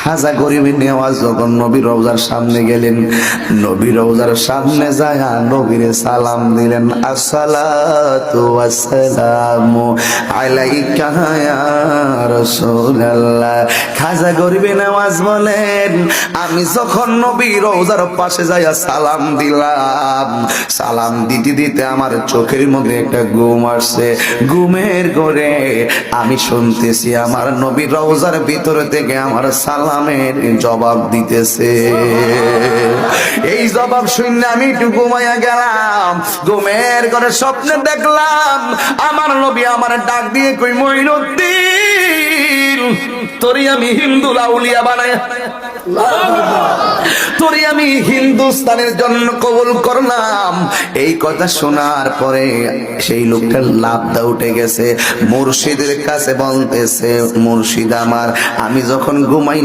খাজা গরিবের নেওয়াজ যখন নবীর রওজার সামনে গেলেন, নবীর রওজার সামনে যায় নবীরে সালাম দিলেন, আসসালাতু ওয়াসসালামু আলাইকা ইয়া রাসূলুল্লাহ। খাজা গরিবের নেওয়াজ বলেন, আমি যখন নবীর রওজার পাশে যায় সালাম দিলাম, সালাম দিতে দিতে আমার চোখের মধ্যে একটা ঘুম আসছে। ঘুমের ঘরে আমি শুনতেছি আমার নবীর রওজার ভিতর থেকে আমার সালামের জবাব দিতেছে। এই জবাব শুনে আমি একটু ঘুমাইয়া গেলাম। ঘুমের ঘরে স্বপ্নে দেখলাম আমার নবী আমার ডাক দিয়ে কই, মঈনুদ্দিন তোরে আমি হিন্দু লাউলিয়া বানায়, তোরে আমি হিন্দুস্তানের জন্য কবুল করলাম। এই কথা শোনার পরে সেই লোকটার লাভটা উঠে গেছে। মুর্শিদের কাছে বলতেছে, মুর্শিদ আমার, আমি যখন ঘুমাইলাম